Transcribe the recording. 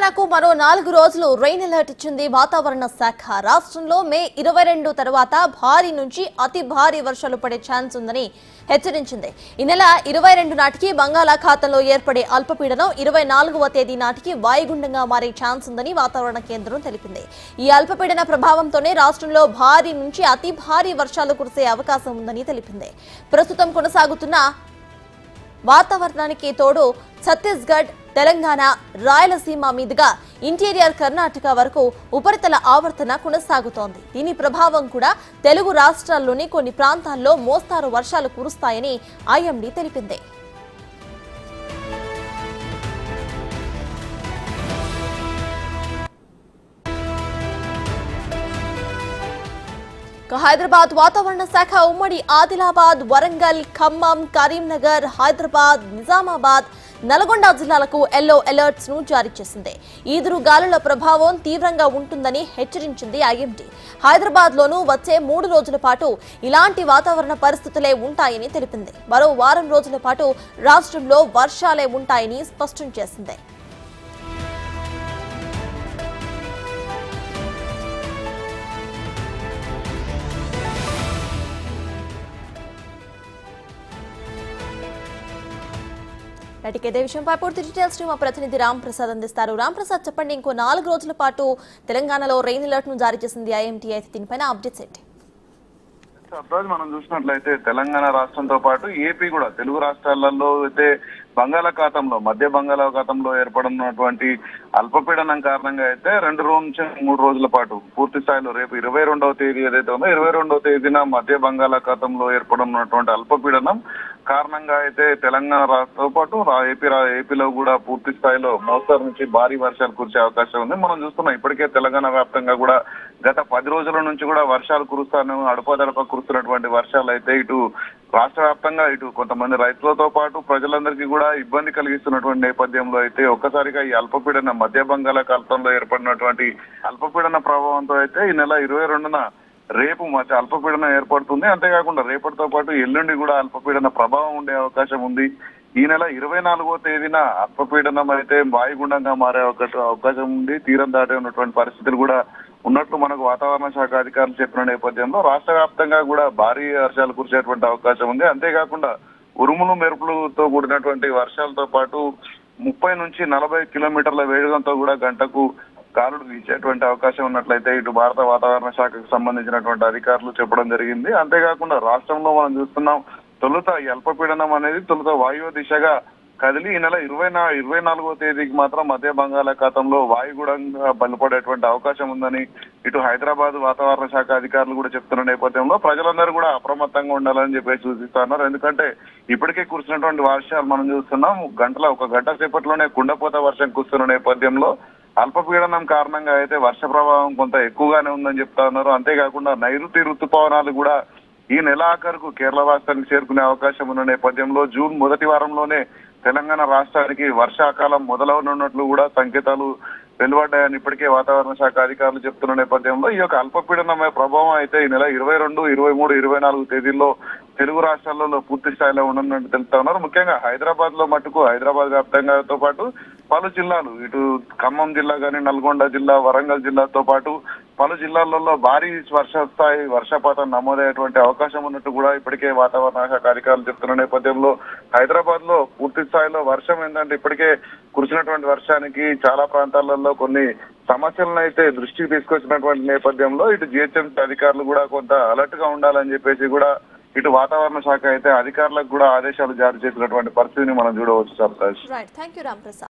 తెలంగాణకు మరో 4 రోజులు రెయిన్ అలర్ట్ ఇచ్చింది వాతావరణ శాఖ. రాష్ట్రంలో మే 22 తర్వాత భారీ నుంచి అతి భారీ వర్షాలు పడే ఛాన్స్ ఉందని హెచ్చరించింది. ఈ నెల 22 నాటికి బంగాళాఖాతంలో ఏర్పడే అల్పపీడనం 24వ తేదీ నాటికి వాయుగుండంగా మారే ఛాన్స్ ఉందని వాతావరణ కేంద్రం తెలిపింది. ఈ అల్పపీడన ప్రభావంతోనే రాష్ట్రంలో భారీ నుంచి అతి భారీ వర్షాలు కురిసే అవకాశం ఉందని తెలిపింది. ప్రస్తుతం కొనసాగుతున్న వాతావరణానికి తోడు ఛత్తీస్గఢ్, తెలంగాణ, రాయలసీమ మీదుగా ఇంటీరియర్ కర్ణాటక వరకు ఉపరితల ఆవర్తన కొనసాగుతోంది. దీని ప్రభావం కూడా తెలుగు రాష్ట్రాల్లోని కొన్ని ప్రాంతాల్లో మోస్తారు వర్షాలు కురుస్తాయని ఐఎండీ తెలిపింది. హైదరాబాద్ వాతావరణ శాఖ ఉమ్మడి ఆదిలాబాద్, వరంగల్, ఖమ్మం, కరీంనగర్, హైదరాబాద్, నిజామాబాద్, నల్గొండ జిల్లాలకు ఎల్లో అలర్ట్స్ ను జారీ చేసింది. ఈదురు గాలుల ప్రభావం తీవ్రంగా ఉంటుందని హెచ్చరించింది ఐఎండీ. హైదరాబాద్ లోనూ వచ్చే 3 రోజుల పాటు ఇలాంటి వాతావరణ పరిస్థితులే ఉంటాయని తెలిపింది. మరో వారం రోజుల పాటు రాష్ట్రంలో వర్షాలే ఉంటాయని స్పష్టం చేసింది. ఇదే విషయంపై పూర్తి డీటెయిల్స్ మా ప్రతినిధి రామ్ ప్రసాద్ అందిస్తారు. రామ్ ప్రసాద్, చెప్పండి, ఇంకో 4 రోజుల పాటు తెలంగాణలో రెయిన్ అలర్ట్ ను జారీ చేసింది ఐఎండీ. అయితే దీనిపైన అప్డేట్స్ ఏంటి? మనం చూసినట్లయితే తెలంగాణ రాష్ట్రంతో పాటు ఏపీ కూడా తెలుగు రాష్ట్రాలలో అయితే బంగాళాఖాతంలో మధ్య బంగాళాఖాతంలో ఏర్పడినటువంటి అల్పపీడనం కారణంగా అయితే 2 నుంచి 3 రోజుల పాటు పూర్తి స్థాయిలో రేపు 22వ తేదీ ఏదైతే ఉందో 22వ తేదీన మధ్య బంగాళాఖాతంలో ఏర్పడినటువంటి అల్పపీడనం కారణంగా అయితే తెలంగాణ రాష్ట్రంతో పాటు ఏపీలో కూడా పూర్తి స్థాయిలో మోస్తరు నుంచి భారీ వర్షాలు కురిసే అవకాశం ఉంది. మనం చూస్తున్నాం ఇప్పటికే తెలంగాణ వ్యాప్తంగా కూడా గత 10 రోజుల నుంచి కూడా వర్షాలు కురుస్తాను అడపదడప కురుస్తున్నటువంటి వర్షాలు అయితే ఇటు రాష్ట్ర వ్యాప్తంగా ఇటు కొంతమంది రైతులతో పాటు ప్రజలందరికీ కూడా ఇబ్బంది కలిగిస్తున్నటువంటి నేపథ్యంలో అయితే ఒక్కసారిగా ఈ అల్పపీడన మధ్య బంగాళాఖాతంలో ఏర్పడినటువంటి అల్పపీడన ప్రభావంతో అయితే ఈ నెల 22న రేపు అల్పపీడనం ఏర్పడుతుంది. అంతేకాకుండా రేపటితో పాటు ఎల్లుండి కూడా అల్పపీడన ప్రభావం ఉండే అవకాశం ఉంది. ఈ నెల 24వ తేదీన అల్పపీడనం అయితే వాయుగుండంగా మారే అవకాశం ఉంది. తీరం దాటే ఉన్నటువంటి పరిస్థితులు కూడా ఉన్నట్లు మనకు వాతావరణ శాఖ అధికారులు చెప్పిన నేపథ్యంలో రాష్ట్ర వ్యాప్తంగా కూడా భారీ వర్షాలు కురిసేటువంటి అవకాశం ఉంది. అంతేకాకుండా ఉరుములు మెరుపులతో కూడినటువంటి వర్షాలతో పాటు 30 నుంచి 40 కిలోమీటర్ల వేగంతో కూడా గంటకు గాలులు వీచేటువంటి అవకాశం ఉన్నట్లయితే ఇటు భారత వాతావరణ శాఖకు సంబంధించినటువంటి అధికారులు చెప్పడం జరిగింది. అంతేకాకుండా రాష్ట్రంలో మనం చూస్తున్నాం తొలుత ఈ అల్పపీడనం అనేది వాయువ్య దిశగా కదిలి ఈ నెల 24వ తేదీకి మాత్రం మధ్య బంగాళాఖాతంలో వాయుగుండంగా బలపడేటువంటి అవకాశం ఉందని ఇటు హైదరాబాద్ వాతావరణ శాఖ అధికారులు కూడా చెప్తున్న నేపథ్యంలో ప్రజలందరూ కూడా అప్రమత్తంగా ఉండాలని చెప్పి సూచిస్తున్నారు. ఎందుకంటే ఇప్పటికే కురిసినటువంటి వర్షాలు మనం చూస్తున్నాం. ఒక గంట సేపట్లోనే కుండపోత వర్షం కురుస్తున్న నేపథ్యంలో అల్పపీడనం కారణంగా అయితే వర్ష ప్రభావం కొంత ఎక్కువగానే ఉందని చెప్తా ఉన్నారు. అంతేకాకుండా నైరుతి ఋతుపవనాలు కూడా ఈ నెల ఆఖరుకు కేరళ రాష్ట్రానికి చేరుకునే అవకాశం ఉన్న నేపథ్యంలో జూన్ మొదటి వారంలోనే తెలంగాణ రాష్ట్రానికి వర్షాకాలం మొదలవనున్నట్లు కూడా సంకేతాలు వెలువడ్డాయని ఇప్పటికే వాతావరణ శాఖ అధికారులు చెప్తున్న నేపథ్యంలో ఈ యొక్క అల్పపీడనం ప్రభావం అయితే ఈ నెల 22, 23, 24 తేదీల్లో తెలుగు రాష్ట్రాలలో పూర్తి స్థాయిలో ఉండనున్నట్టు తెలుస్తా ఉన్నారు. ముఖ్యంగా హైదరాబాద్ లో మటుకు హైదరాబాద్ వ్యాప్తంగాతో పాటు పలు జిల్లాలు ఇటు ఖమ్మం జిల్లా కానీ, నల్గొండ జిల్లా, వరంగల్ జిల్లాతో పాటు పలు జిల్లాలలో భారీ వర్షపాతం నమోదయ్యేటువంటి అవకాశం ఉన్నట్టు కూడా ఇప్పటికే వాతావరణ శాఖ అధికారులు చెప్తున్న నేపథ్యంలో హైదరాబాద్ లో పూర్తి స్థాయిలో వర్షం ఏంటంటే ఇప్పటికే కురిసినటువంటి వర్షానికి చాలా ప్రాంతాలలో కొన్ని సమస్యలను అయితే దృష్టికి తీసుకొచ్చినటువంటి నేపథ్యంలో ఇటు జిహెచ్ఎంసీ అధికారులు కూడా కొంత అలర్ట్ గా ఉండాలని చెప్పేసి కూడా ఇటు వాతావరణ శాఖ అయితే అధికారులకు కూడా ఆదేశాలు జారీ చేసినటువంటి పరిస్థితిని మనం చూడవచ్చు.